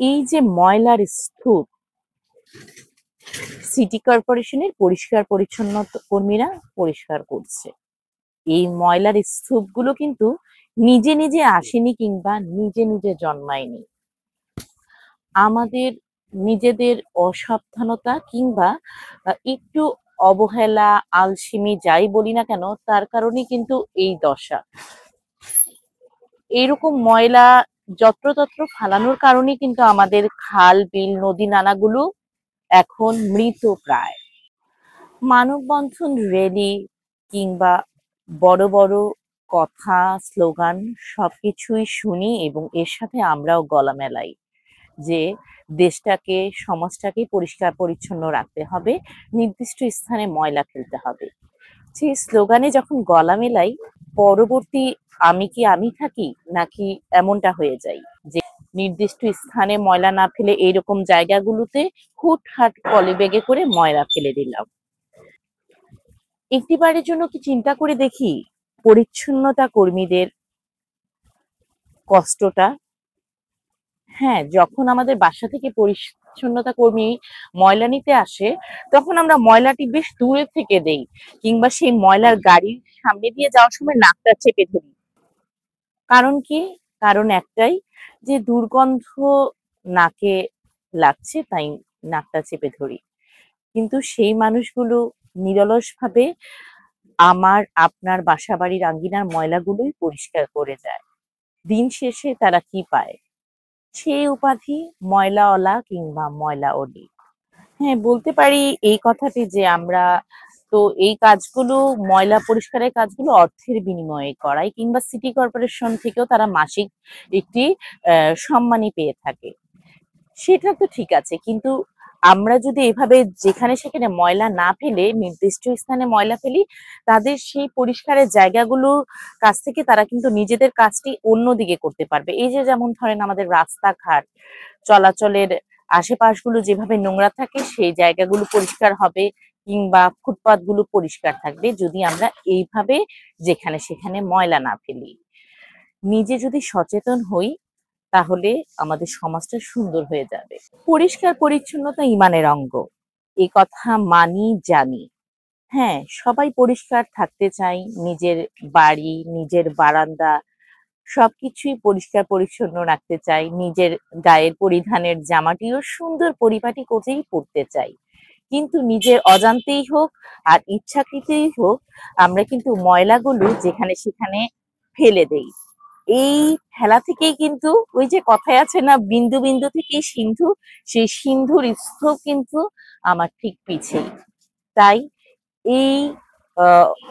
এই যে ময়লার স্তূপ, সিটি কর্পোরেশনের পরিষ্কার পরিচ্ছন্নতা কর্মীরা পরিষ্কার করছে। এই ময়লার স্তূপগুলো কিন্তু নিজে নিজে আসেনি কিংবা নিজে নিজে জন্মায়নি। আমাদের নিজেদের অসাবধানতা কিংবা একটু অবহেলা, আলসেমি যাই বলি না কেন, তার কারণে কিন্তু এই দশা। এইরকম ময়লা যত্রতত্র ফালানোর কারণে কিন্তু আমাদের খাল, বিল, নদী নালাগুলো এখন মৃত প্রায়। মানববন্ধন, র্যালি কিংবা বড় বড় কথা, স্লোগান সবকিছুই শুনি এবং এর সাথে আমরাও গলা মেলাই যে দেশটাকে, সমাজটাকে পরিষ্কার পরিচ্ছন্ন রাখতে হবে, নির্দিষ্ট স্থানে ময়লা ফেলতে হবে। সেই স্লোগানে যখন গলা মেলাই, পরবর্তী আমি কি আমি থাকি নাকি এমনটা হয়ে যায় যে নির্দিষ্ট স্থানে ময়লা না ফেলে এইরকম জায়গাগুলোতে হুটহাট পলিব্যাগে করে ময়লা ফেলে দিলাম। একটিবারের জন্য কি চিন্তা করে দেখি পরিচ্ছন্নতা কর্মীদের কষ্টটা? হ্যাঁ, যখন আমাদের বাসা থেকে পরিচ্ছন্নতা কর্মী ময়লা নিতে আসে, তখন আমরা ময়লাটি বেশ দূরে থেকে দেই কিংবা সেই ময়লার গাড়ির সামনে দিয়ে যাওয়ার সময় নাকটা চেপে ধরি। কারণ কি? কারণ একটাই, যে দুর্গন্ধ নাকে লাগছে তাই নাকটা চেপে ধরি। কিন্তু সেই মানুষগুলো নিরলসভাবে আমার আপনার বাসাবাড়ির আঙ্গিনার ময়লাগুলোই পরিষ্কার করে যায়। দিন শেষে তারা কি পায়? সেই উপাধি ময়লাওয়ালা কিংবা ময়লা অলি। হ্যাঁ, বলতে পারি এই কথাটি যে আমরা তো এই কাজগুলো, ময়লা পরিষ্কারের কাজগুলো অর্থের বিনিময়ে করাই কিংবা সিটি কর্পোরেশন থেকেও তারা মাসিক একটি সম্মানী পেয়ে থাকে। সেটা তো ঠিক আছে, কিন্তু আমরা যদি এভাবে যেখানে সেখানে ময়লা না ফেলে নির্দিষ্ট স্থানে ময়লা ফেলি, তাদের সেই পরিষ্কারের জায়গাগুলোর কাছ থেকে তারা কিন্তু নিজেদের কাজটি অন্যদিকে করতে পারবে। এই যে যেমন ধরেন আমাদের রাস্তাঘাট চলাচলের আশেপাশগুলো যেভাবে নোংরা থাকে, সেই জায়গাগুলো পরিষ্কার হবে কিংবা ফুটপাত গুলো পরিষ্কার থাকবে যদি আমরা এইভাবে যেখানে সেখানে ময়লা না ফেলি। নিজে যদি সচেতন হই, তাহলে আমাদের সমাজটা সুন্দর হয়ে যাবে। পরিষ্কার পরিচ্ছন্নতা ইমানের অঙ্গ, এই কথা মানি, জানি। হ্যাঁ, সবাই পরিষ্কার থাকতে চাই, নিজের বাড়ি, নিজের বারান্দা সবকিছুই পরিষ্কার পরিচ্ছন্ন রাখতে চাই, নিজের গায়ের পরিধানের জামাটিও সুন্দর পরিপাটি করেই পরতে চাই। কিন্তু নিজের অজান্তেই হোক আর ইচ্ছাকৃতই হোক, আমরা কিন্তু ময়লাগুলো যেখানে সেখানে ফেলে দেই। এই ফেলা থেকেই কিন্তু ওই যে কথায় আছে না, বিন্দু বিন্দু থেকেই সিন্ধু, সেই সিন্ধুর স্তূপ কিন্তু আমার ঠিক পিছেই। তাই এই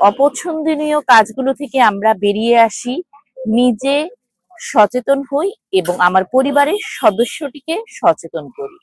অপছন্দনীয় কাজগুলো থেকে আমরা বেরিয়ে আসি, নিজে সচেতন হই এবং আমার পরিবারের সদস্যটিকে সচেতন করি।